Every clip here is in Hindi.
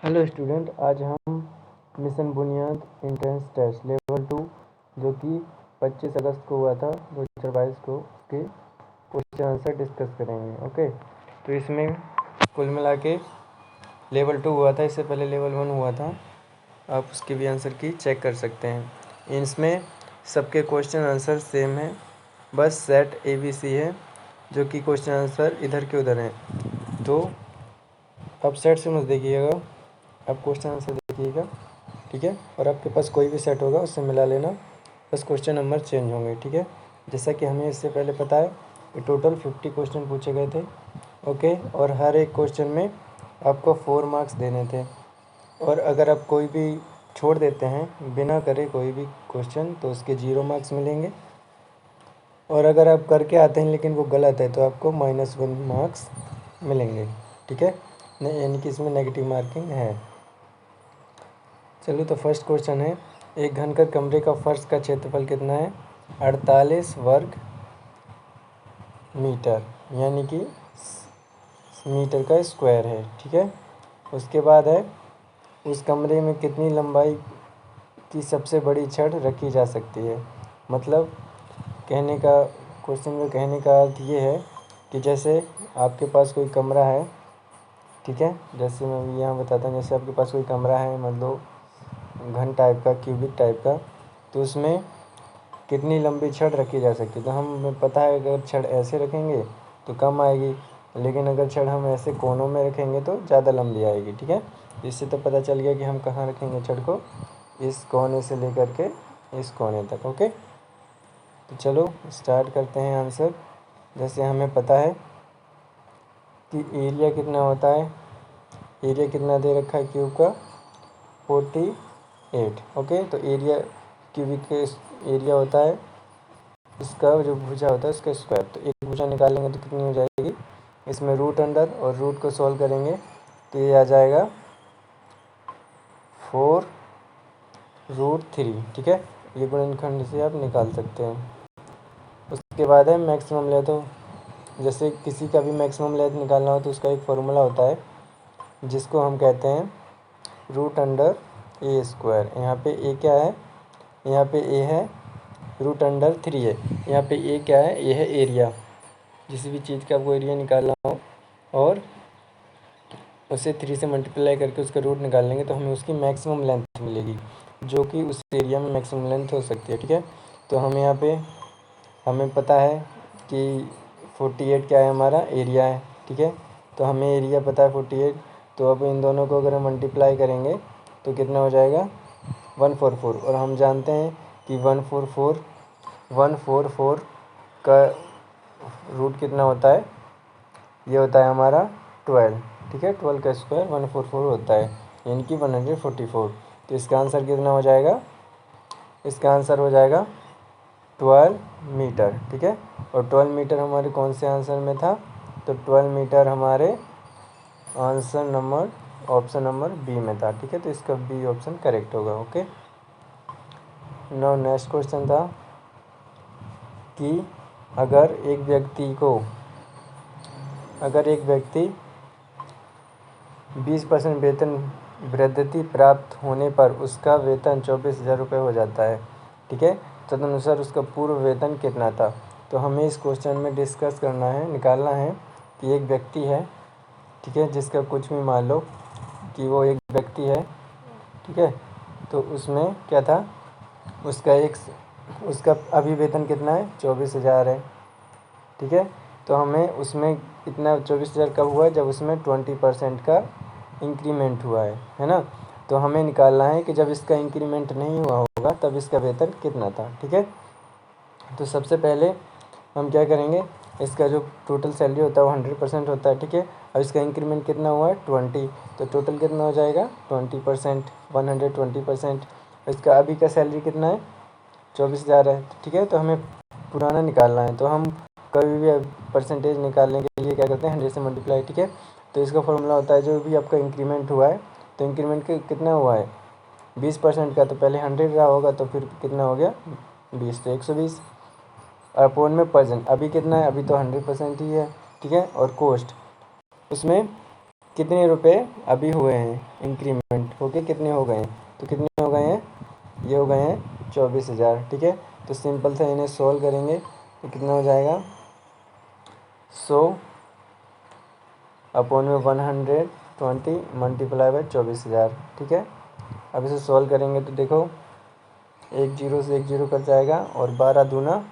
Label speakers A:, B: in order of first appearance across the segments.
A: हेलो स्टूडेंट, आज हम मिशन बुनियाद एंट्रेंस टेस्ट लेवल 2 जो कि 25 अगस्त को हुआ था 2022 को, उसके क्वेश्चन आंसर डिस्कस करेंगे। ओके, तो इसमें कुल मिला के लेवल 2 हुआ था, इससे पहले लेवल 1 हुआ था। आप उसके भी आंसर की चेक कर सकते हैं। इसमें सबके क्वेश्चन आंसर सेम है, बस सेट ABC है जो कि क्वेश्चन आंसर इधर के उधर हैं। तो आप सेट से मत देखिएगा, आप क्वेश्चन आंसर देखिएगा, ठीक है। और आपके पास कोई भी सेट होगा उससे मिला लेना, बस क्वेश्चन नंबर चेंज होंगे, ठीक है। जैसा कि हमें इससे पहले पता है कि टोटल 50 क्वेश्चन पूछे गए थे। ओके, और हर एक क्वेश्चन में आपको 4 मार्क्स देने थे। और अगर आप कोई भी छोड़ देते हैं बिना करे कोई भी क्वेश्चन तो उसके 0 मार्क्स मिलेंगे। और अगर आप करके आते हैं लेकिन वो गलत है तो आपको -1 मार्क्स मिलेंगे, ठीक है। यानी कि इसमें नेगेटिव मार्किंग है। चलिए, तो फर्स्ट क्वेश्चन है, एक घनकर कमरे का फर्श का क्षेत्रफल कितना है? 48 वर्ग मीटर, यानी कि मीटर का स्क्वायर है, ठीक है। उसके बाद है, उस कमरे में कितनी लंबाई की सबसे बड़ी छड़ रखी जा सकती है? मतलब कहने का क्वेश्चन में कहने का अर्थ ये है कि जैसे आपके पास कोई कमरा है, ठीक है। जैसे मैं अभी यहाँ बताता हूँ, जैसे आपके पास कोई कमरा है, मतलब घन टाइप का, क्यूबिक टाइप का, तो उसमें कितनी लंबी छड़ रखी जा सकती है? तो हमें पता है अगर छड़ ऐसे रखेंगे तो कम आएगी, लेकिन अगर छड़ हम ऐसे कोनों में रखेंगे तो ज़्यादा लंबी आएगी, ठीक है। इससे तो पता चल गया कि हम कहाँ रखेंगे छड़ को, इस कोने से लेकर के इस कोने तक। ओके, तो चलो स्टार्ट करते हैं आंसर। जैसे हमें पता है कि एरिया कितना होता है, एरिया कितना दे रखा है क्यूब का? 48। ओके, तो एरिया क्यूबिक के एरिया होता है इसका जो भुजा होता है उसका स्क्वायर। तो एक भुजा निकालेंगे तो कितनी हो जाएगी? इसमें रूट अंडर और रूट को सॉल्व करेंगे तो ये आ जाएगा 4√3, ठीक है। ये गुणनखंड से आप निकाल सकते हैं। उसके बाद है मैक्सिमम लेंथ। तो जैसे किसी का भी मैक्सिमम लेंथ निकालना हो तो उसका एक फॉर्मूला होता है जिसको हम कहते हैं √A²। यहाँ पे ए क्या है? यहाँ पे ए है, √3 है। यहाँ पे ए क्या है? ये है एरिया। किसी भी चीज़ का आपको एरिया निकालना हो और उसे 3 से मल्टीप्लाई करके उसका रूट निकाल लेंगे तो हमें उसकी मैक्सिमम लेंथ मिलेगी, जो कि उस एरिया में मैक्सिमम लेंथ हो सकती है, ठीक है। तो हम यहाँ पे हमें पता है कि 48 क्या है? हमारा एरिया है, ठीक है। तो हमें एरिया पता है 48, तो अब इन दोनों को अगर हम मल्टीप्लाई करेंगे तो कितना हो जाएगा? 144। और हम जानते हैं कि 144 का रूट कितना होता है? ये होता है हमारा 12, ठीक है। 12 का स्क्वायर 144 होता है, यानी कि 144। तो इसका आंसर कितना हो जाएगा? इसका आंसर हो जाएगा 12 मीटर, ठीक है। और 12 मीटर हमारे कौन से आंसर में था? तो 12 मीटर हमारे answer number option number B में था, ठीक है। तो इसका बी ऑप्शन करेक्ट होगा। ओके, नाउ नेक्स्ट क्वेश्चन था कि अगर एक व्यक्ति 20% वेतन वृद्धि प्राप्त होने पर उसका वेतन 24,000 रुपये हो जाता है, ठीक है। तदनुसार उसका पूर्व वेतन कितना था? तो हमें इस क्वेश्चन में डिस्कस करना है, निकालना है कि एक व्यक्ति है, ठीक है, जिसका कुछ भी मान लो कि वो एक व्यक्ति है, ठीक है। तो उसमें क्या था? उसका अभी वेतन कितना है? 24,000 है, ठीक है। तो हमें उसमें इतना 24,000 कब हुआ? जब उसमें 20% का इंक्रीमेंट हुआ है ना। तो हमें निकालना है कि जब इसका इंक्रीमेंट नहीं हुआ होगा तब इसका वेतन कितना था, ठीक है। तो सबसे पहले हम क्या करेंगे, इसका जो टोटल सैलरी होता है वो 100% होता है, ठीक है। और इसका इंक्रीमेंट कितना हुआ है? 20। तो टोटल कितना हो जाएगा? 20%, 120%। इसका अभी का सैलरी कितना है? 24,000 है, ठीक है। तो हमें पुराना निकालना है, तो हम कभी भी परसेंटेज निकालने के लिए क्या करते हैं? 100 से मल्टीप्लाई, ठीक है। तो इसका फॉर्मूला होता है जो भी आपका इंक्रीमेंट हुआ है, तो इंक्रीमेंट कितना हुआ है? 20% का, तो पहले 100 रहा होगा तो फिर कितना हो गया? 20, तो 120। और अपॉन में परसेंट, अभी कितना है? अभी तो 100% ही है, ठीक है। और कॉस्ट, उसमें कितने रुपए अभी हुए हैं इंक्रीमेंट होके, कितने हो गए हैं, तो कितने हो गए हैं, ये हो गए हैं 24,000। ठीक है, तो सिंपल था, इन्हें सॉल्व करेंगे तो कितना हो जाएगा 100 अपॉन में 120 मल्टीप्लाई बाय 24,000। ठीक है, अब इसे सॉल्व करेंगे तो देखो एक जीरो से एक जीरो कट जाएगा और 12 दूना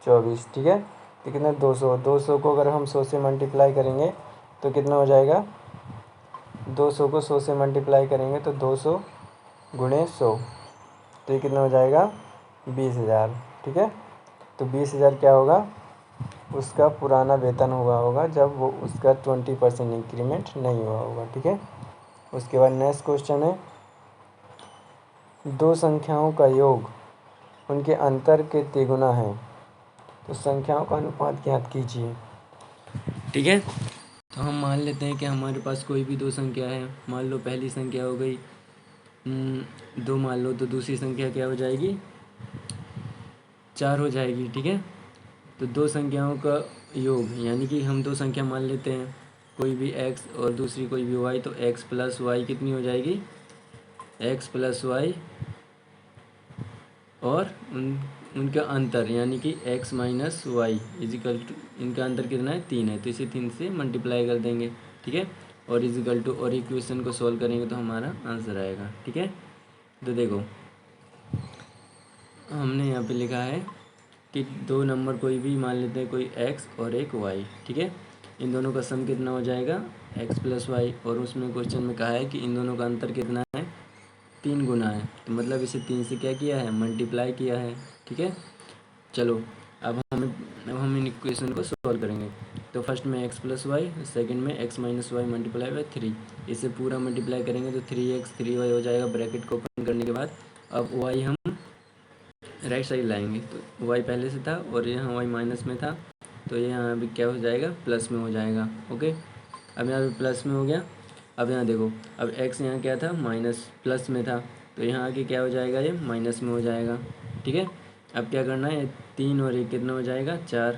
A: 24। ठीक है, तो कितना 200 को अगर हम 100 से मल्टीप्लाई करेंगे तो कितना हो जाएगा, 200 को 100 से मल्टीप्लाई करेंगे तो 200 गुणे 100, तो ये कितना हो जाएगा 20,000। ठीक है, तो 20,000 क्या होगा, उसका पुराना वेतन हुआ होगा जब वो उसका 20% इंक्रीमेंट नहीं हुआ होगा। ठीक है, उसके बाद नेक्स्ट क्वेश्चन है, दो संख्याओं का योग उनके अंतर के तिगुना है, तो संख्याओं का अनुपात ज्ञात कीजिए। ठीक है, तो हम मान लेते हैं कि हमारे पास कोई भी दो संख्या है, मान लो पहली संख्या हो गई 2 मान लो, तो दूसरी संख्या क्या हो जाएगी 4 हो जाएगी। ठीक है, तो दो संख्याओं का योग यानी कि हम दो संख्या मान लेते हैं, कोई भी x और दूसरी कोई भी y, तो x प्लस वाई कितनी हो जाएगी, x प्लस वाई और उनका अंतर यानी कि x minus Y is equal to, इनका अंतर कितना है 3 है, तो इसे 3 से मल्टीप्लाई कर देंगे। ठीक है, और इजिकल टू, और इक्वेशन को सॉल्व करेंगे तो हमारा आंसर आएगा। ठीक है, तो देखो हमने यहाँ पे लिखा है कि दो नंबर कोई भी मान लेते हैं, कोई x और एक y। ठीक है, इन दोनों का सम कितना हो जाएगा x प्लस वाई, और उसमें क्वेश्चन में कहा है कि इन दोनों का अंतर कितना है 3 गुना है, तो मतलब इसे 3 से क्या किया है मल्टीप्लाई किया है। ठीक है, चलो अब हम इन इक्वेशन को सॉल्व करेंगे, तो फर्स्ट में x प्लस वाई, सेकेंड में x minus Y multiply by 3, इसे पूरा मल्टीप्लाई करेंगे तो 3x 3y हो जाएगा, ब्रैकेट को ओपन करने के बाद अब y हम राइट साइड लाएंगे, तो y पहले से था और यहाँ y माइनस में था, तो ये यहाँ भी क्या हो जाएगा प्लस में हो जाएगा। ओके, अब यहाँ पे प्लस में हो गया। अब यहाँ देखो, अब x यहाँ क्या था माइनस प्लस में था, तो यहाँ आके क्या हो जाएगा ये माइनस में हो जाएगा। ठीक है, अब क्या करना है 3 और 1 कितना हो जाएगा 4,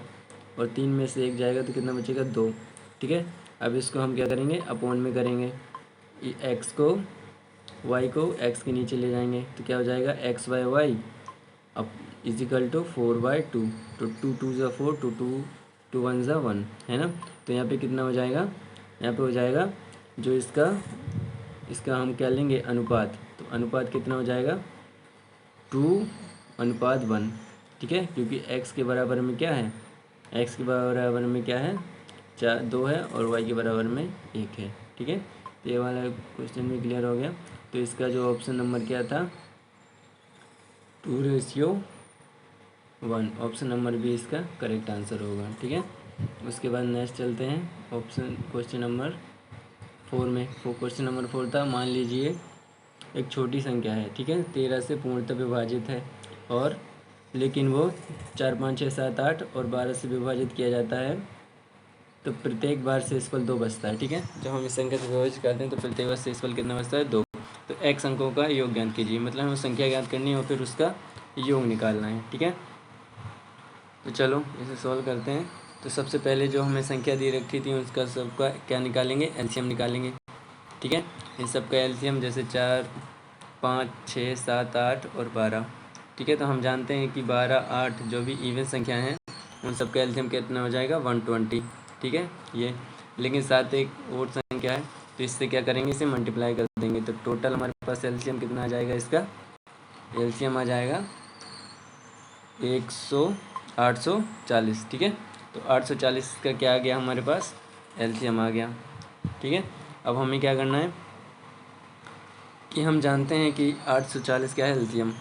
A: और 3 में से 1 जाएगा तो कितना बचेगा 2। ठीक है, अब इसको हम क्या करेंगे अपॉन में करेंगे, x को y को x के नीचे ले जाएंगे तो क्या हो जाएगा एक्स बाई वाई अब इजिकल टू 4/2, तो 2 2 ज़ा 4, 2 1 ज़ा 1 है ना, तो यहाँ पे कितना हो जाएगा, यहाँ पे हो जाएगा जो इसका हम क्या लेंगे अनुपात, तो अनुपात कितना हो जाएगा 2:1। ठीक है, क्योंकि x के बराबर में क्या है, x के बराबर में क्या है 2 है और y के बराबर में 1 है। ठीक है, तो ये वाला क्वेश्चन भी क्लियर हो गया। तो इसका जो ऑप्शन नंबर क्या था 2:1, ऑप्शन नंबर बी इसका करेक्ट आंसर होगा। ठीक है, उसके बाद नेक्स्ट चलते हैं क्वेश्चन नंबर 4 में। क्वेश्चन नंबर 4 था, मान लीजिए एक छोटी संख्या है, ठीक है 13 से पूर्णतः विभाजित है, और लेकिन वो 4 5 6 7 8 और 12 से विभाजित किया जाता है, तो प्रत्येक बार शेषफल 2 बचता है। ठीक है, जब हम इस संख्या से विभाजित करते हैं तो प्रत्येक बार शेषफल कितना बचता है 2, तो x अंकों का योग ज्ञात कीजिए, मतलब हमें संख्या ज्ञात करनी है और फिर उसका योग निकालना है। ठीक है, तो चलो इसे सॉल्व करते हैं। तो सबसे पहले जो हमें संख्या दी रखी थी उसका सबका क्या निकालेंगे एलसीएम निकालेंगे। ठीक है, इन सब का एलसीएम जैसे 4 5 6 7 8 और 12। ठीक है, तो हम जानते हैं कि 12 8 जो भी इवन संख्या हैं उन सब का एलसीएम कितना हो जाएगा 120। ठीक है, ये लेकिन साथ एक और संख्या है तो इससे क्या करेंगे इसे मल्टीप्लाई कर देंगे, तो टोटल हमारे पास एलसीएम कितना आ जाएगा, इसका एलसीएम आ जाएगा 840। ठीक है, तो 840 का क्या आ गया हमारे पास एलसीएम आ गया। ठीक है, अब हमें क्या करना है कि हम जानते हैं कि 840 क्या है एलसीएम,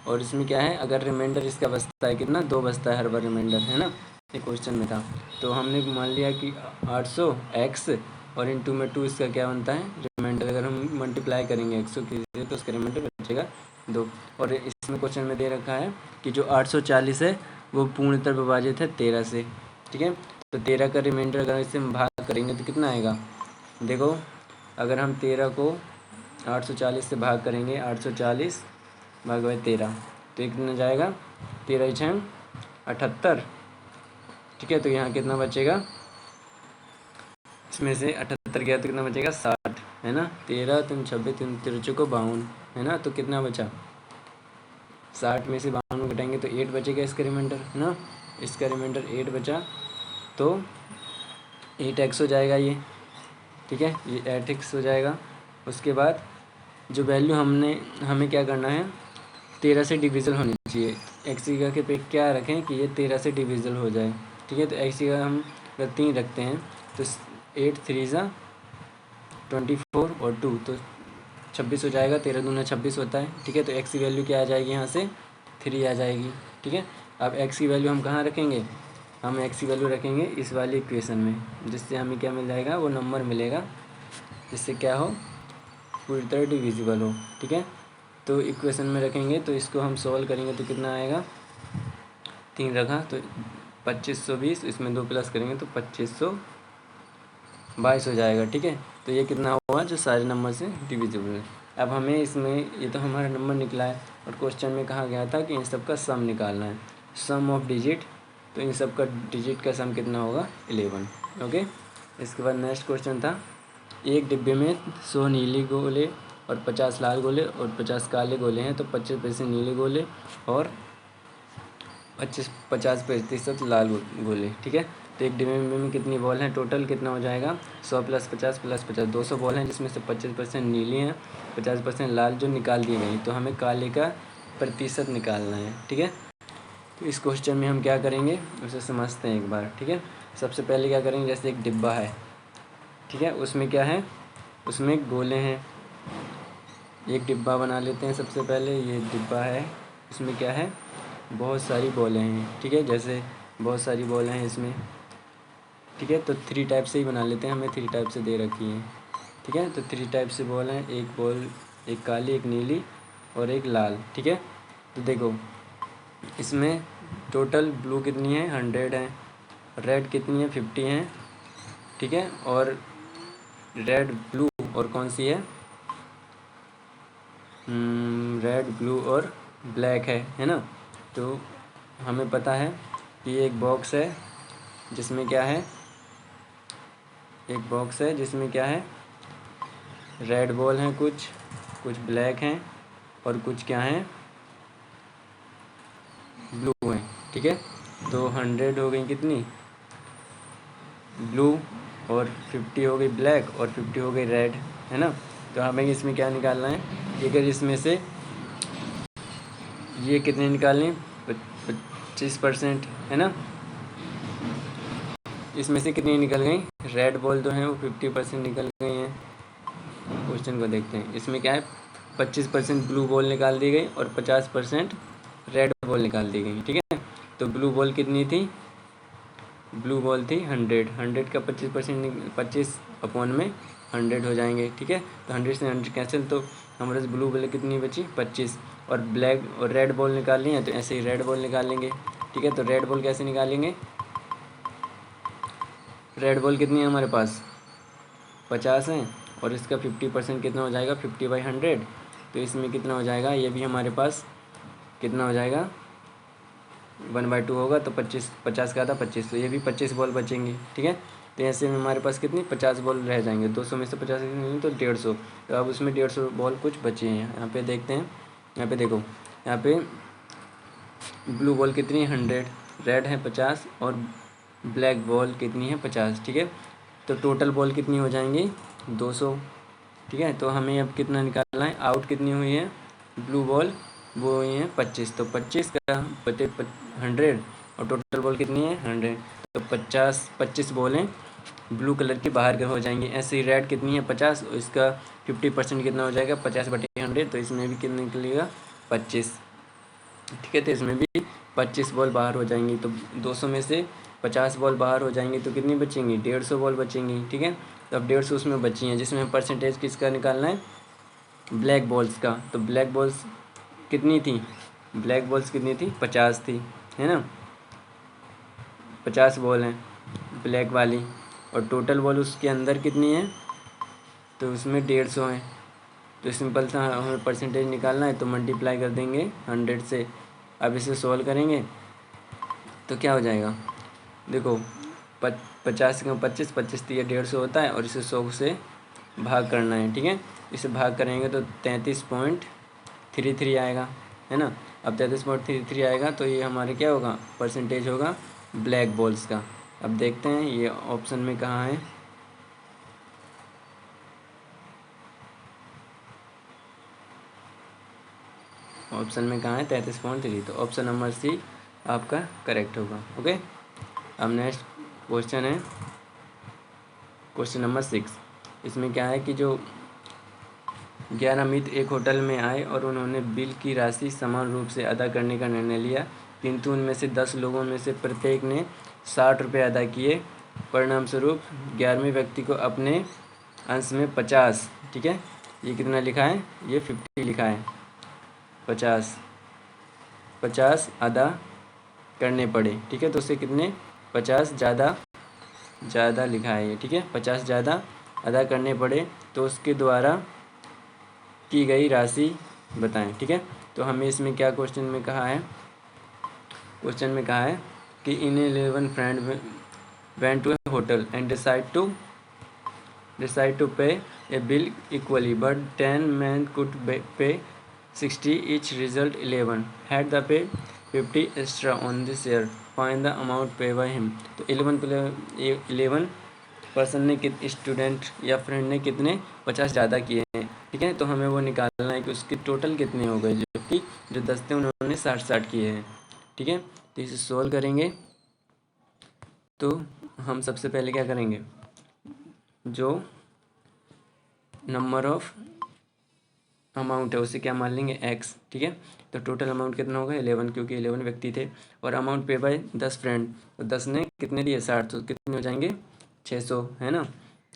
A: और इसमें क्या है अगर रिमाइंडर इसका बचता है कितना 2 बचता है हर बार रिमाइंडर, है ना, एक क्वेश्चन में था, तो हमने मान लिया कि 800 एक्स और इंटू में 2 इसका क्या बनता है रिमाइंडर, अगर हम मल्टीप्लाई करेंगे 100 की तो उसका रिमाइंडर बचेगा 2, और इसमें क्वेश्चन में दे रखा है कि जो 840 है वो पूर्णतः विभाजित है 13 से। ठीक है, तो 13 का रिमाइंडर अगर इससे हम भाग करेंगे तो कितना आएगा, देखो अगर हम 13 को 840 से भाग करेंगे 840 भाग बाई 13 तो ये कितना जाएगा 13 6 78। ठीक है, तो यहाँ कितना बचेगा, इसमें से
B: 75 गया तो कितना बचेगा 60, है ना। 13 3 26 3 तिरछे को 52, है ना। तो कितना बचा, 60 में से 52 घटाएंगे तो 8 बचेगा इसका रिमाइंडर, है ना। इसका रिमाइंडर 8 बचा तो 8x हो जाएगा ये, ठीक है, ये 8x हो जाएगा। उसके बाद जो वैल्यू हमें क्या करना है, 13 से डिविज़ल होनी चाहिए। एक्स की जगह पे क्या रखें कि ये 13 से डिविज़ल हो जाए, ठीक है। तो एक्स की जगह हम 3 रखते हैं तो 8 3 ज़ा 24 और 2 तो 26 हो जाएगा। 13 दूना 26 होता है, ठीक है। तो एक्स की वैल्यू क्या आ जाएगी, यहाँ से 3 आ जाएगी, ठीक है। अब एक्स की वैल्यू हम कहाँ रखेंगे, हम एक्स की वैल्यू रखेंगे इस वाली इक्वेशन में, जिससे हमें क्या मिल जाएगा, वो नंबर मिलेगा जिससे क्या हो, पूरी तरह डिविजिबल हो, ठीक है। तो इक्वेशन में रखेंगे तो इसको हम सॉल्व करेंगे तो कितना आएगा, 3 रखा तो 2520, इसमें 2 प्लस करेंगे तो 2522 हो जाएगा, ठीक है। तो ये कितना हुआ, जो सारे नंबर से डिविजिबल है। अब हमें इसमें, ये तो हमारा नंबर निकला है और क्वेश्चन में कहा गया था कि इन सब का सम निकालना है, सम ऑफ डिजिट। तो इन सब का डिजिट का सम कितना होगा, 11, ओके। इसके बाद नेक्स्ट क्वेश्चन था, एक डिब्बे में 100 नीले गोले और 50 लाल गोले और 50 काले गोले हैं, तो 25% नीले गोले और 50% लाल गोले, ठीक है। तो एक डिब्बे में कितनी बॉल हैं, टोटल कितना हो जाएगा, 100 + 50 + 50 200 बॉल हैं, जिसमें से 25% नीली हैं, 50% लाल जो निकाल दी गई। तो हमें काले का प्रतिशत निकालना है, ठीक है। तो इस क्वेश्चन में हम क्या करेंगे, उसे समझते हैं एक बार, ठीक है। सबसे पहले क्या करेंगे, जैसे एक डिब्बा है, ठीक है, उसमें क्या है, उसमें गोले हैं। एक डिब्बा बना लेते हैं सबसे पहले, ये डिब्बा है, इसमें क्या है, बहुत सारी बॉलें हैं, ठीक है। जैसे बहुत सारी बॉलें हैं इसमें, ठीक है। तो 3 टाइप से ही बना लेते हैं, हमें 3 टाइप से दे रखी हैं, ठीक है। तो 3 टाइप से बॉल हैं, एक बॉल, एक काली, एक नीली और एक लाल, ठीक है। तो देखो इसमें टोटल ब्लू कितनी है, 100 है, रेड कितनी है, 50 है, ठीक है। और रेड ब्लू और कौन सी है, रेड ब्लू और ब्लैक है ना। तो हमें पता है कि एक बॉक्स है जिसमें क्या है, एक बॉक्स है जिसमें क्या है, रेड बॉल हैं, कुछ ब्लैक हैं और कुछ क्या हैं, ब्लू हैं, ठीक है। तो 100 हो गई कितनी, ब्लू, और 50 हो गई ब्लैक और 50 हो गई रेड, है ना। तो हमें इसमें क्या निकालना है, अगर इसमें से ये कितने निकालने, 25%, है ना। इसमें से कितनी निकल गई, रेड बॉल जो हैं वो 50% निकल गई हैं। क्वेश्चन को देखते हैं, इसमें क्या है, 25% ब्लू बॉल निकाल दी गई और 50% रेड बॉल निकाल दी गई, ठीक है। तो ब्लू बॉल कितनी थी, ब्लू बॉल थी 100 का 25%, 25/100 हो जाएंगे, ठीक है। तो 100 से 100 कैंसिल, तो हमारे पास ब्लू बॉल कितनी बची, 25, और ब्लैक और रेड बॉल निकालनी है तो ऐसे ही रेड बॉल निकालेंगे, ठीक है। तो रेड बॉल कैसे निकालेंगे, रेड बॉल कितनी है हमारे पास, 50 है, और इसका 50% कितना हो जाएगा, 50/100। तो इसमें कितना हो जाएगा, ये भी हमारे पास कितना हो जाएगा, 1/2 होगा, तो 50 का था 25, तो ये भी 25 बॉल बचेंगे, ठीक है। तो ऐसे में हमारे पास कितनी 50 बॉल रह जाएंगे, 200 में से 50 नहीं तो 150। तो अब उसमें 150 बॉल कुछ बचे हैं, यहाँ पे देखते हैं, यहाँ पे देखो, यहाँ पे ब्लू बॉल कितनी है 100, रेड है 50 और ब्लैक बॉल कितनी है 50, ठीक है। तो टोटल बॉल कितनी हो जाएंगी 200, ठीक है। तो हमें अब कितना निकालना है, आउट कितनी हुई है, ब्लू बॉल वो हुई है 25, तो 25 का बटे 100 और टोटल बॉल कितनी है 100, तो 25 बॉलें ब्लू कलर की बाहर हो जाएंगी। ऐसे ही रेड कितनी है 50, और इसका 50% कितना हो जाएगा 50/100, तो इसमें भी कितना निकलेगा 25, ठीक है। तो इसमें भी 25 बॉल बाहर हो जाएंगी, तो 200 में से 50 बॉल बाहर हो जाएंगी तो कितनी बचेंगी, 150 बॉल बचेंगी, ठीक है। तो अब 150 उसमें बची हैं, जिसमें परसेंटेज किसका निकालना है, ब्लैक बॉल्स का। तो ब्लैक बॉल्स कितनी थी, ब्लैक बॉल्स कितनी थी 50 थी, है ना, 50 बॉल हैं ब्लैक वाली, और टोटल बॉल उसके अंदर कितनी है, तो उसमें 150 हैं। तो सिंपल सा हमें परसेंटेज निकालना है, तो मल्टीप्लाई कर देंगे 100 से। अब इसे सॉल्व करेंगे तो क्या हो जाएगा, देखो 50 से 25, 25 तो ये 150 होता है और इसे 100 से भाग करना है, ठीक है। इसे भाग करेंगे तो 33.33 आएगा, है ना। अब 33.33 आएगा तो ये हमारे क्या होगा, परसेंटेज होगा ब्लैक बॉल्स का। अब देखते हैं ये ऑप्शन में कहाँ है। ऑप्शन में कहाँ है 33.3, तो ऑप्शन नंबर सी आपका करेक्ट होगा। ओके, अब नेक्स्ट क्वेश्चन है क्वेश्चन नंबर 6। इसमें क्या है कि जो 11 मित्र एक होटल में आए और उन्होंने बिल की राशि समान रूप से अदा करने का निर्णय लिया, किंतु उनमें से 10 लोगों में से प्रत्येक ने 60 रुपये अदा किए। परिणामस्वरूप 11वें व्यक्ति को अपने अंश में 50, ठीक है, ये कितना लिखा है, ये 50 लिखा है, 50 अदा करने पड़े, ठीक है। तो उससे कितने 50 ज़्यादा लिखा है ये, ठीक है, 50 ज़्यादा अदा करने पड़े, तो उसके द्वारा की गई राशि बताएं, ठीक है। तो हमें इसमें क्या क्वेश्चन में कहा है, क्वेश्चन में कहा है कि इन 11 friend went to a hotel and decide to pay a bill equally, but 10 men could pay 60 each. Result 11 had the pay 50 extra on this year. Find the amount paid by him. तो 11 पर्सन ने स्टूडेंट या फ्रेंड ने कितने 50 ज़्यादा किए हैं, ठीक है। तो हमें वो निकालना है कि उसके टोटल कितने हो गए, जो 10 थे उन्होंने 60 किए हैं, ठीक है। तो इसे सोल्व करेंगे तो हम सबसे पहले क्या करेंगे, जो नंबर ऑफ अमाउंट है उसे क्या मान लेंगे x, ठीक है। तो टोटल अमाउंट कितना होगा 11, क्योंकि 11 व्यक्ति थे, और अमाउंट पे बाय 10 फ्रेंड, तो 10 ने कितने दिए 60, तो कितने हो जाएंगे 600, है ना।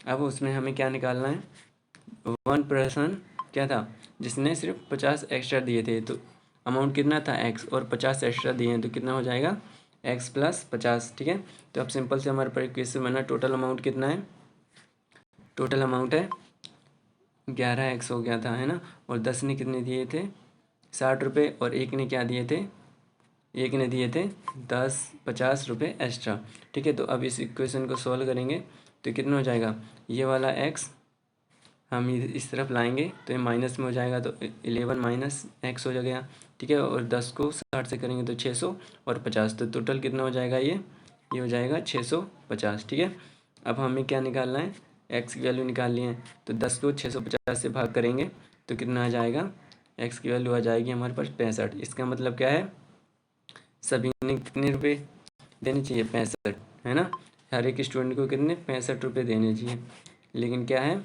B: अब उसमें हमें क्या निकालना है, 1 पर्सन क्या था जिसने सिर्फ 50 एक्स्ट्रा दिए थे, तो अमाउंट कितना था x, और 50 एक्स्ट्रा दिए हैं तो कितना हो जाएगा x प्लस 50, ठीक है। तो अब सिंपल से हमारे पर क्वेश्चन बना, टोटल अमाउंट कितना है, टोटल अमाउंट है 11x हो गया था, है ना। और 10 ने कितने दिए थे 60 रुपये, और एक ने क्या दिए थे, एक ने दिए थे 50 रुपये एक्स्ट्रा, ठीक है। तो अब इस इक्वेशन को सॉल्व करेंगे तो कितना हो जाएगा, ये वाला x हम इस तरफ लाएंगे तो ये माइनस में हो जाएगा, तो 11 माइनस x हो गया, ठीक है। और 10 को 60 से करेंगे तो 600 और 50, तो टोटल कितना हो जाएगा, ये हो जाएगा 650, ठीक है। अब हमें क्या निकालना है, x की वैल्यू निकाल लिए हैं, तो 10 को 650 से भाग करेंगे तो कितना आ जाएगा, x की वैल्यू आ जाएगी हमारे पास 65। इसका मतलब क्या है, सभी ने कितने रुपए देने चाहिए 65, है ना। हर एक स्टूडेंट को कितने 65 रुपये देने चाहिए, लेकिन क्या है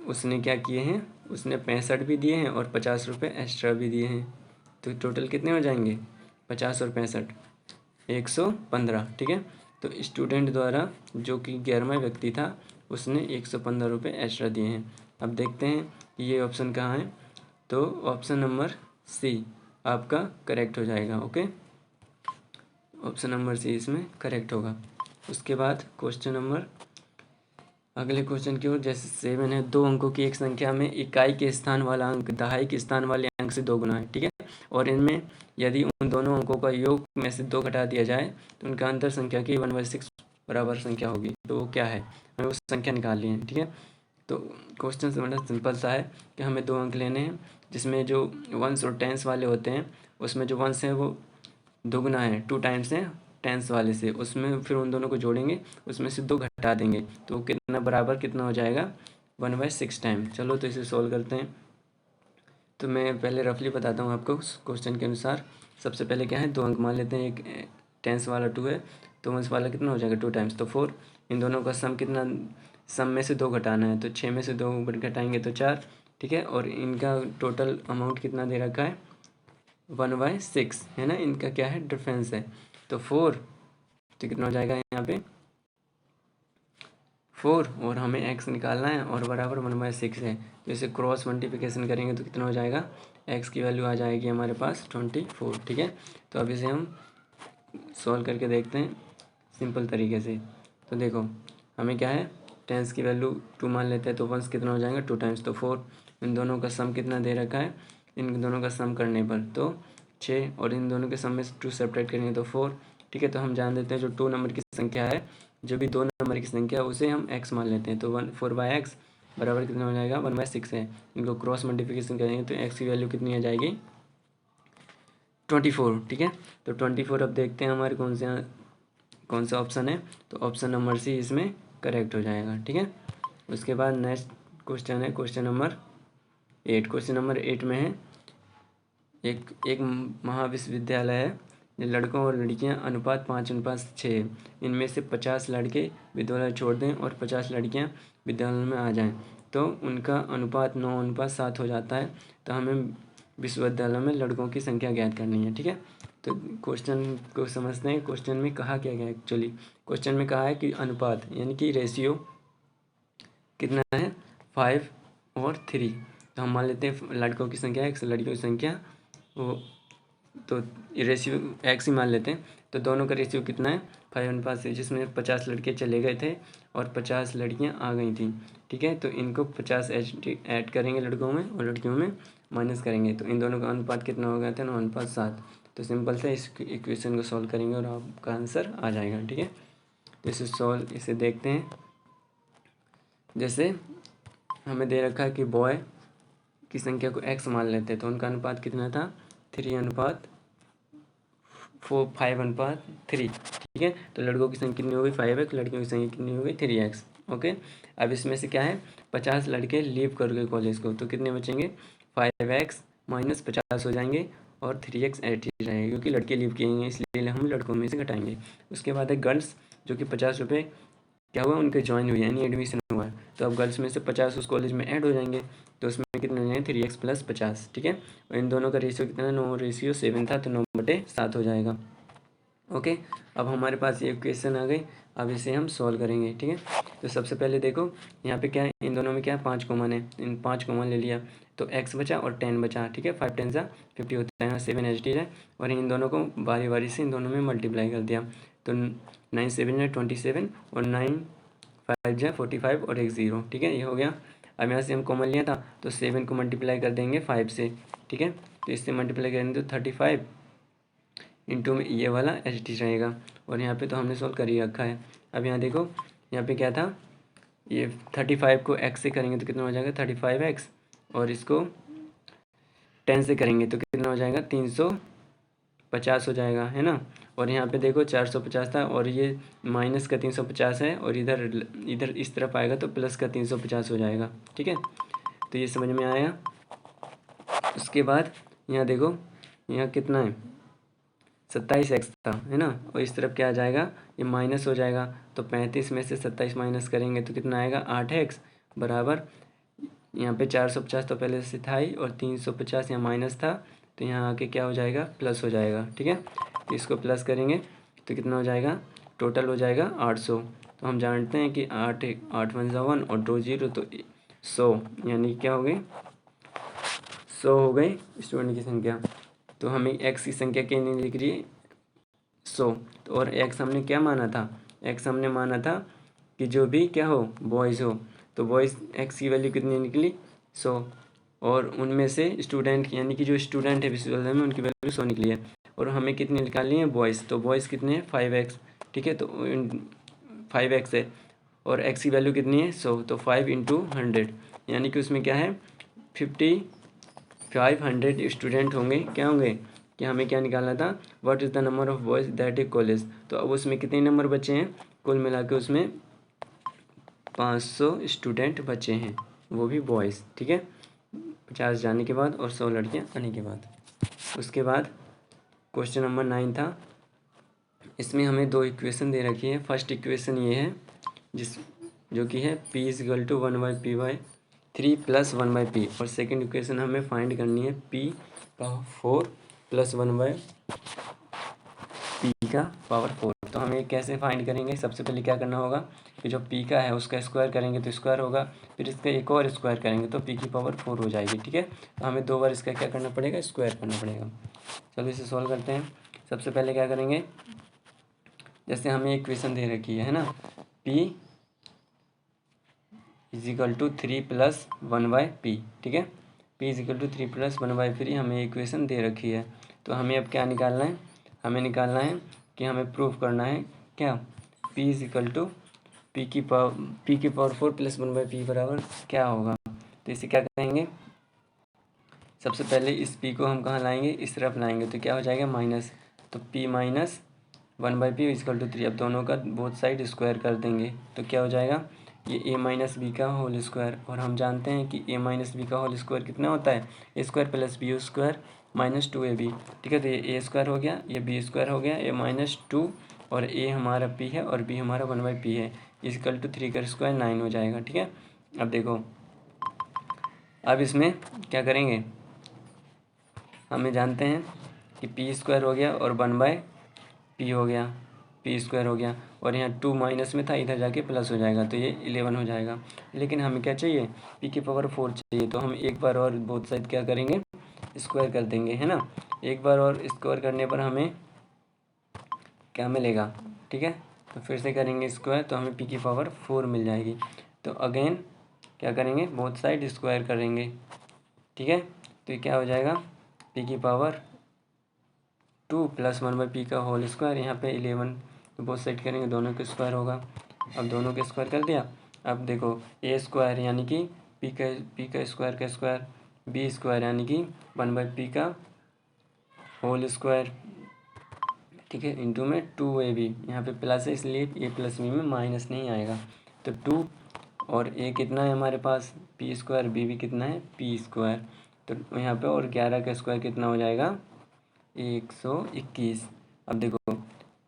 B: उसने क्या किए हैं, उसने 65 भी दिए हैं और 50 रुपये एक्स्ट्रा भी दिए हैं, तो टोटल कितने हो जाएंगे 50 और 65 115, ठीक है। तो स्टूडेंट द्वारा जो कि 11वां व्यक्ति था उसने 115 रुपये एक्स्ट्रा दिए हैं। अब देखते हैं कि ये ऑप्शन कहाँ है, तो ऑप्शन नंबर सी आपका करेक्ट हो जाएगा। ओके, ऑप्शन नंबर सी इसमें करेक्ट होगा। उसके बाद क्वेश्चन नंबर, अगले क्वेश्चन की ओर, जैसे 7 है, 2 अंकों की एक संख्या में इकाई के स्थान वाला अंक दहाई के स्थान वाले अंक से 2 गुना है, ठीक है। और इनमें यदि उन दोनों अंकों का योग में से 2 घटा दिया जाए तो उनका अंतर संख्या की 1/6 बराबर संख्या होगी, तो वो क्या है, हमें उस संख्या निकालनी है, ठीक है। तो क्वेश्चन से मतलब सिंपल सा है कि हमें 2 अंक लेने हैं जिसमें जो वंस और टेंस वाले होते हैं, उसमें जो वंस है वो दोगुना है 2 टाइम्स है टेंस वाले से, उसमें फिर उन दोनों को जोड़ेंगे, उसमें से 2 घटा देंगे तो कितना बराबर कितना हो जाएगा 1/6 टाइम। चलो तो इसे सॉल्व करते हैं। तो मैं पहले रफली बताता हूँ आपको क्वेश्चन के अनुसार। सबसे पहले क्या है, 2 अंक मान लेते हैं, एक टेंस वाला 2 है तो वंस वाला कितना हो जाएगा 2 टाइम्स, तो 4। इन दोनों का सम कितना, सम में से 2 घटाना है, तो 6 में से 2 घटाएंगे तो 4, ठीक है। और इनका टोटल अमाउंट कितना दे रखा है 1/6, है ना, इनका क्या है डिफरेंस है, तो 4, तो कितना हो जाएगा यहाँ पे 4, और हमें x निकालना है और बराबर 1/6 है, तो इसे क्रॉस मल्टीप्लिकेशन करेंगे तो कितना हो जाएगा, x की वैल्यू आ जाएगी हमारे पास 24, ठीक है। तो अब इसे हम सॉल्व करके देखते हैं सिंपल तरीके से। तो देखो हमें क्या है, टेंस की वैल्यू 2 मान लेते हैं, तो वंस कितना हो जाएगा 2 टाइम्स, तो 4। इन दोनों का सम कितना दे रखा है, इन दोनों का सम करने पर तो 6, और इन दोनों के सम में से 2 सेपरेट करेंगे तो 4, ठीक है। तो हम जान देते हैं जो 2 नंबर की संख्या है, जो भी 2 नंबर की संख्या है उसे हम x मान लेते हैं। तो 4/x बराबर कितना हो जाएगा 1/6 है। इनको क्रॉस मल्टीप्लिकेशन करेंगे तो x की वैल्यू कितनी आ जाएगी 24, ठीक है। तो 24 अब देखते हैं हमारे कौन सा ऑप्शन है। तो ऑप्शन नंबर सी इसमें करेक्ट हो जाएगा, ठीक है। उसके बाद नेक्स्ट क्वेश्चन है क्वेश्चन नंबर 8। क्वेश्चन नंबर 8 में है एक महाविश्वविद्यालय है, लड़कों और लड़कियां अनुपात 5:6 है। इनमें से 50 लड़के विद्यालय छोड़ दें और 50 लड़कियां विद्यालय में आ जाएं तो उनका अनुपात 9:7 हो जाता है। तो हमें विश्वविद्यालय में लड़कों की संख्या ज्ञात करनी है, ठीक है। तो क्वेश्चन को समझते हैं। क्वेश्चन में कहा क्या गया एक्चुअली, क्वेश्चन में कहा है कि अनुपात यानी कि रेशियो कितना है 5 और 3। तो हम मान लेते हैं लड़कों की संख्या x, लड़कियों की संख्या वो, तो रेशियो x ही मान लेते हैं। तो दोनों का रेशियो कितना है 5:6, जिसमें 50 लड़के चले गए थे और 50 लड़कियां आ गई थी, ठीक है। तो इनको 50 ऐड करेंगे लड़कों में और लड़कियों में माइनस करेंगे तो इन दोनों का अनुपात कितना हो गया था 9:7। तो सिंपल से इस इक्वेशन को सॉल्व करेंगे और आपका आंसर आ जाएगा, ठीक है। तो इसे देखते हैं। जैसे हमें दे रखा है कि बॉय की संख्या को x मान लेते हैं तो उनका अनुपात कितना था 5:3, ठीक है। तो लड़कों की संख्या कितनी हो गई 5x, लड़कियों की संख्या कितनी हो गई 3x, ओके। अब इसमें से क्या है 50 लड़के लीव कर गए कॉलेज को तो कितने बचेंगे 5x माइनस 50 हो जाएंगे और 3x ऐड ही रहेगा क्योंकि लड़के लीव किए इसलिए हम लड़कों में से घटाएंगे। उसके बाद है गर्ल्स जो कि 50 रुपये क्या हुआ उनके ज्वाइन हुई यानी एडमिशन हुआ है। तो अब गर्ल्स में से 50 उस कॉलेज में ऐड हो जाएंगे तो उसमें कितने हो जाएंगे 3x + 50, ठीक है। और इन दोनों का रेशियो कितना 9:7 था तो 9/7 हो जाएगा, ओके। अब हमारे पास ये इक्वेशन आ गई। अब इसे हम सॉल्व करेंगे, ठीक है। तो सबसे पहले देखो यहाँ पे क्या है, इन दोनों में क्या है 5 कॉमन है, इन 5 कॉमन ले लिया तो x बचा और 10 बचा, ठीक है। 5 10 = 50 होता है, यहाँ 7 एच है और इन दोनों को बारी बारी से इन दोनों में मल्टीप्लाई कर दिया तो 9 7 = 27 और 9 5 = 45 और 1 0, ठीक है। ये हो गया। अब यहाँ से हम कॉमन लिया था तो 7 को मल्टीप्लाई कर देंगे 5 से, ठीक है। तो इससे मल्टीप्लाई करेंगे तो 35 इंटू में ये वाला एच रहेगा और यहाँ पे तो हमने सॉल्व कर ही रखा है। अब यहाँ देखो यहाँ पे क्या था ये 35 को x से करेंगे तो कितना हो जाएगा 35x और इसको 10 से करेंगे तो कितना हो जाएगा 350 हो जाएगा, है ना। और यहाँ पे देखो 450 था और ये माइनस का 350 है और इधर इस तरफ आएगा तो प्लस का 350 हो जाएगा, ठीक है। तो ये समझ में आया। उसके बाद यहाँ देखो यहाँ कितना है 27x था, है ना। और इस तरफ क्या आ जाएगा ये माइनस हो जाएगा तो 35 में से 27 माइनस करेंगे तो कितना आएगा 8x बराबर यहाँ पे 450 तो पहले से था ही और 350 यहाँ माइनस था तो यहाँ आके क्या हो जाएगा प्लस हो जाएगा, ठीक है। तो इसको प्लस करेंगे तो कितना हो जाएगा टोटल हो जाएगा 800। तो हम जानते हैं कि 8 1 1 और 2 0 तो 100 यानी क्या हो गई 100 हो गई स्टूडेंट की संख्या। तो हमें x की संख्या क्या नहीं दिख रही है 100। तो और x हमने क्या माना था x हमने माना था कि जो भी क्या हो बॉयज़ हो तो बॉयज़ x की वैल्यू कितनी निकली 100 और उनमें से स्टूडेंट यानी कि जो स्टूडेंट है विश्वविद्यालय में उनकी वैल्यू 100 निकली है और हमें कितनी निकालनी है बॉयज़। तो बॉयज़ कितने हैं 5x, ठीक है। तो 5x है और x की वैल्यू कितनी है 100 तो 5 × 100 यानी कि उसमें क्या है 500 स्टूडेंट होंगे, क्या होंगे कि हमें क्या निकालना था what is the number of boys that A college. तो अब उसमें कितने नंबर बचे हैं कुल मिला के उसमें 500 स्टूडेंट बचे हैं वो भी बॉयज़, ठीक है। 50 जाने के बाद और 100 लड़कियां आने के बाद। उसके बाद क्वेश्चन नंबर 9 था। इसमें हमें 2 इक्वेशन दे रखी है। फर्स्ट इक्वेशन ये है जो कि है p = 1/p/3 + 1/p और सेकंड इक्वेशन हमें फाइंड करनी है p⁴ + 1/p⁴। तो हम ये कैसे फाइंड करेंगे सबसे पहले क्या करना होगा कि जो p का है उसका स्क्वायर करेंगे तो स्क्वायर होगा, फिर इसका एक और स्क्वायर करेंगे तो p⁴ हो जाएगी, ठीक है। तो हमें 2 बार इसका क्या करना पड़ेगा स्क्वायर करना पड़ेगा। चलो इसे सॉल्व करते हैं। सबसे पहले क्या करेंगे जैसे हमें इक्वेशन दे रखी है ना p = 3 + 1/p, ठीक है। p = 3 + 1/3 हमें इक्वेशन दे रखी है। तो हमें अब क्या निकालना है हमें निकालना है कि हमें प्रूफ करना है क्या, p is equal to P की पावर 4 प्लस 1/p बराबर क्या होगा। तो इसे क्या करेंगे, सबसे पहले इस p को हम कहाँ लाएंगे, इस तरफ लाएंगे, तो क्या हो जाएगा माइनस, तो p minus 1/p equal to 3। अब दोनों का बोथ साइड स्क्वायर कर देंगे तो क्या हो जाएगा, ये a माइनस बी का होल स्क्वायर, और हम जानते हैं कि a माइनस बी का होल स्क्वायर कितना होता है, A square plus B square minus 2ab। ठीक है, तो ये a स्क्वायर हो गया, ये b स्क्वायर हो गया, a माइनस 2 और a हमारा p है और b हमारा 1/p है, इक्वल टू 3 का स्क्वायर 9 हो जाएगा। ठीक है, अब देखो, अब इसमें क्या करेंगे, हमें जानते हैं कि p स्क्वायर हो गया और 1/p हो गया, p स्क्वायर हो गया, और यहाँ 2 माइनस में था, इधर जाके प्लस हो जाएगा, तो ये 11 हो जाएगा। लेकिन हमें क्या चाहिए, p की पावर 4 चाहिए, तो हम एक बार और बोथ साइड क्या करेंगे, स्क्वायर कर देंगे, है ना। एक बार और स्क्वायर करने पर हमें क्या मिलेगा, ठीक है, तो फिर से करेंगे स्क्वायर, तो हमें p की पावर 4 मिल जाएगी। तो अगेन क्या करेंगे, बोथ साइड स्क्वायर करेंगे। ठीक है, तो ये क्या हो जाएगा, p की पावर 2 प्लस 1/p का होल स्क्वायर, यहाँ पे 11, तो बोथ साइड करेंगे, दोनों के स्क्वायर होगा। अब दोनों के स्क्वायर कर दिया। अब देखो a स्क्वायर यानी कि p का स्क्वायर का स्क्वायर, b स्क्वायर यानी कि 1/p का होल स्क्वायर, ठीक है, इंटू में 2ab, यहाँ पे प्लस है इसलिए a प्लस b में माइनस नहीं आएगा, तो 2 और a कितना है हमारे पास p स्क्वायर, b भी कितना है p स्क्वायर, तो यहाँ पे और 11 का स्क्वायर कितना हो जाएगा 121। अब देखो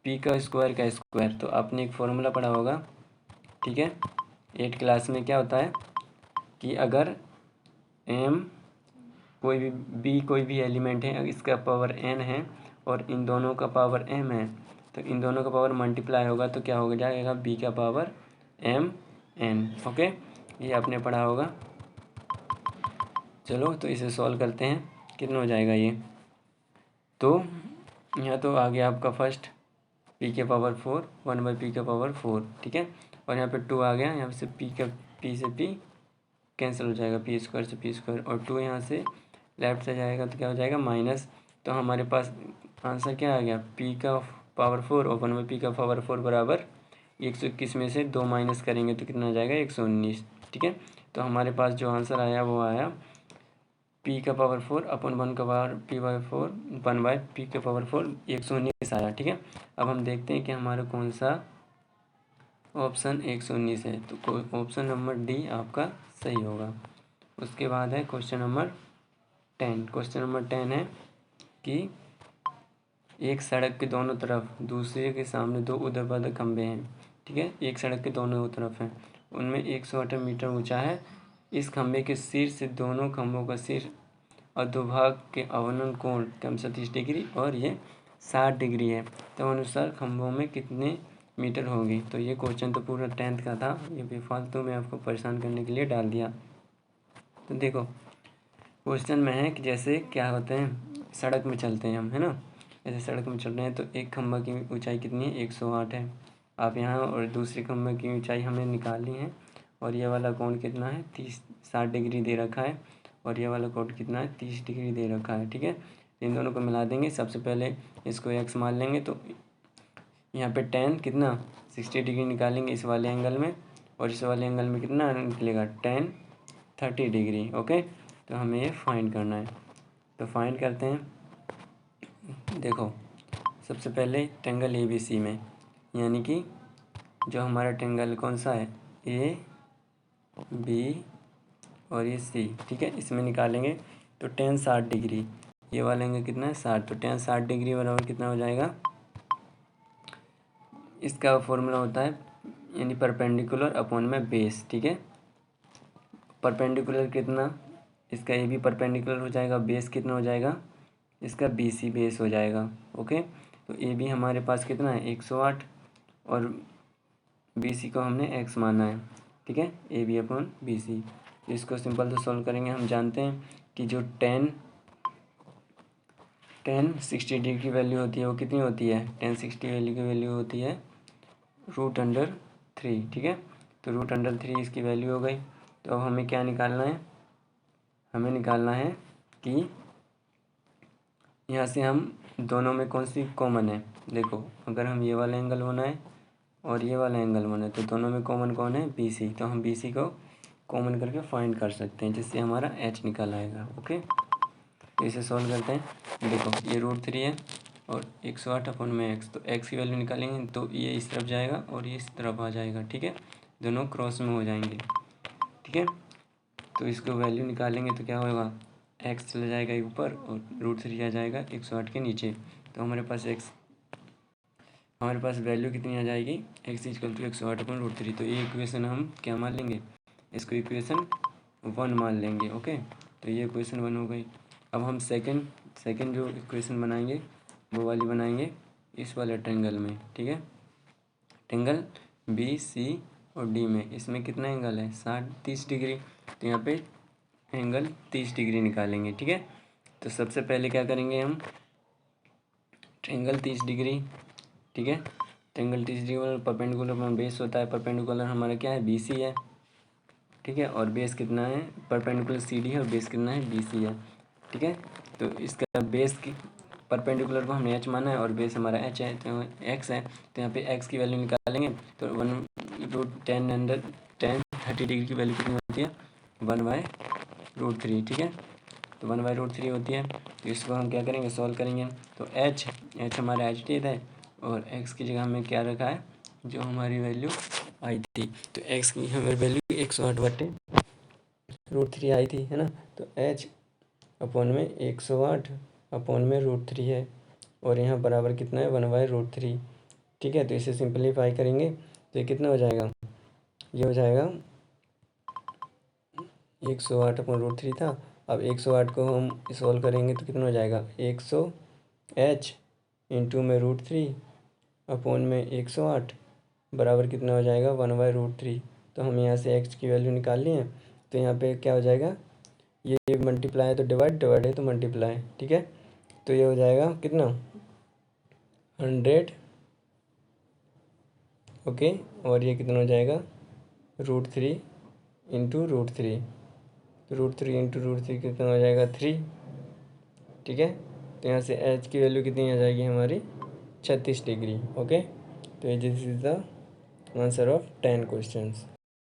B: p का स्क्वायर, तो आपने एक फॉर्मूला पढ़ा होगा, ठीक है, 8 क्लास में, क्या होता है कि अगर m कोई भी एलिमेंट है, इसका पावर n है और इन दोनों का पावर m है, तो इन दोनों का पावर मल्टीप्लाई होगा तो क्या हो जाएगा b का पावर m n। ओके, ये आपने पढ़ा होगा। चलो तो इसे सॉल्व करते हैं, कितना हो जाएगा ये, तो यहाँ तो आ गया आपका फर्स्ट p के पावर 4 1/p के पावर 4, ठीक है, और यहाँ पे 2 आ गया, यहाँ से p से p कैंसिल हो जाएगा, p स्क्वायर से p स्क्वायर, और 2 यहाँ से लेफ्ट से जाएगा तो क्या हो जाएगा माइनस, तो हमारे पास आंसर क्या आ गया, p का पावर 4 और 1/p का पावर 4 बराबर 121 में से 2 माइनस करेंगे तो कितना आ जाएगा 119। ठीक है, तो हमारे पास जो आंसर आया वो आया p का पावर 4 अपन 1 का पावर p/4 1/p का पावर 4 119 आया। ठीक है, अब हम देखते हैं कि हमारा कौन सा ऑप्शन 119 है, तो ऑप्शन नंबर डी आपका सही होगा। उसके बाद है क्वेश्चन नंबर 10। क्वेश्चन नंबर 10 है कि एक सड़क के दोनों तरफ दूसरे के सामने 2 ऊर्ध्वाधर खंभे हैं। ठीक है, एक सड़क के दोनों तरफ हैं, उनमें 118 मीटर ऊंचा है। इस खंभे के शीर्ष से दोनों खंभों का शीर्ष अधोभाग के अवनन कोण क्रमशः 30 डिग्री और ये 60 डिग्री है, तो अनुसार खंभों में कितने मीटर होगी। तो ये क्वेश्चन तो पूरा 10th का था, ये बेफालतू में आपको परेशान करने के लिए डाल दिया। तो देखो क्वेश्चन में है कि जैसे क्या होते हैं, सड़क में चलते हैं हम, है ना, जैसे सड़क में चल रहे हैं तो एक खंभा की ऊंचाई कितनी है 108 है, आप यहाँ, और दूसरे खंभे की ऊंचाई हमें निकालनी है, और ये वाला कोण कितना है 60 डिग्री दे रखा है, और ये वाला कोण कितना है 30 डिग्री दे रखा है। ठीक है, इन दोनों को मिला देंगे, सबसे पहले इसको x मान लेंगे, तो यहाँ पे tan कितना 60 डिग्री निकालेंगे इस वाले एंगल में, और इस वाले एंगल में कितना निकलेगा tan 30 डिग्री। ओके, तो हमें ये फाइंड करना है, तो फाइंड करते हैं। देखो सबसे पहले ट्रायंगल ABC में, यानी कि जो हमारा ट्रायंगल कौन सा है AB और ये C, ठीक है, इसमें निकालेंगे तो tan 60 डिग्री, ये वाला एंगल कितना है 60, तो tan 60 डिग्री बराबर कितना हो जाएगा, इसका फॉर्मूला होता है यानी परपेंडिकुलर अपॉन में बेस। ठीक है, परपेंडिकुलर कितना, इसका AB परपेंडिकुलर हो जाएगा, बेस कितना हो जाएगा इसका BC बेस हो जाएगा। ओके, तो AB हमारे पास कितना है 108 और BC को हमने x माना है। ठीक है, AB अपॉन BC, इसको सिंपल से सॉल्व करेंगे। हम जानते हैं कि जो tan 60 डिग्री की वैल्यू होती है वो कितनी होती है, tan 60 वैल्यू की वैल्यू होती है √3। ठीक है, तो √3 इसकी वैल्यू हो गई। तो अब हमें क्या निकालना है, हमें निकालना है कि यहाँ से हम दोनों में कौन सी कॉमन है, देखो अगर हम ये वाला एंगल बनाए और ये वाला एंगल बनाए तो दोनों में कॉमन कौन है, बी सी। तो हम बी सी को कॉमन करके फाइंड कर सकते हैं, जिससे हमारा एच निकल आएगा। ओके, तो इसे सॉल्व करते हैं। देखो ये √3 है और 108 अपन में एक्स, तो एक्स की वैल्यू निकालेंगे तो ये इस तरफ जाएगा और ये इस तरफ आ जाएगा। ठीक है, दोनों क्रॉस में हो जाएंगे। ठीक है, तो इसको वैल्यू निकालेंगे तो क्या होगा, एक्स चला जाएगा ऊपर और √3 आ जाएगा 108 के नीचे। तो हमारे पास वैल्यू कितनी आ जाएगी, एक्स इक्वल टू 108/√3। तो ये इक्वेशन हम क्या मान लेंगे, इसको इक्वेशन 1 मान लेंगे। ओके, तो ये इक्वेशन 1 हो गई। अब हम सेकंड जो इक्वेशन बनाएंगे वो वाली बनाएंगे इस वाले ट्रायंगल में। ठीक है, ट्रायंगल बी सी और डी में, इसमें कितना एंगल है, 30 डिग्री। तो यहाँ पे एंगल 30 डिग्री निकालेंगे। ठीक है, तो सबसे पहले क्या करेंगे हम, ट्रायंगल 30 डिग्री। ठीक है, ट्रायंगल 30 डिग्री परपेंडिकुलर में बेस होता है, परपेंडिकुलर हमारा क्या है, बी सी है। ठीक है, और बेस कितना है, परपेंडिकुलर सी डी है और बेस कितना है, बी सी है। ठीक है, तो इसका बेस की परपेंडिकुलर को हमने एच माना है और बेस हमारा एच है, तो एक्स है। तो यहाँ पे एक्स की वैल्यू निकालेंगे तो 1/10 डिग्री की वैल्यू कितनी होती है, 1/√3। ठीक है, तो 1/√3 होती है। तो इसको हम क्या करेंगे, सॉल्व करेंगे। तो एच हमारा एच टी है और एक्स की जगह हमें क्या रखा है, जो हमारी वैल्यू आई थी। तो एक्स की हमारी वैल्यू 108/√3 आई थी, है ना। तो एच अपॉन में 108/√3 है और यहाँ बराबर कितना है, 1/√3। ठीक है, तो इसे सिंपलीफाई करेंगे तो ये कितना हो जाएगा, ये हो जाएगा 108/√3 था। अब 108 को हम सॉल्व करेंगे तो कितना हो जाएगा, 100h इंटू में √3 अपॉन में 108 बराबर कितना हो जाएगा, 1/√3। तो हम यहाँ से x की वैल्यू निकाल लिए हैं। तो यहाँ पे क्या हो जाएगा, ये मल्टीप्लाई है तो डिवाइड है तो मल्टीप्लाई। ठीक है, तो ये हो जाएगा कितना, 100। ओके, और ये कितना हो जाएगा, √3 इंटू √3। तो √3 इंटू √3 कितना हो जाएगा, 3। ठीक है, तो यहाँ से h की वैल्यू कितनी आ जाएगी हमारी, 36 डिग्री। ओके, तो this is the answer of 10 questions.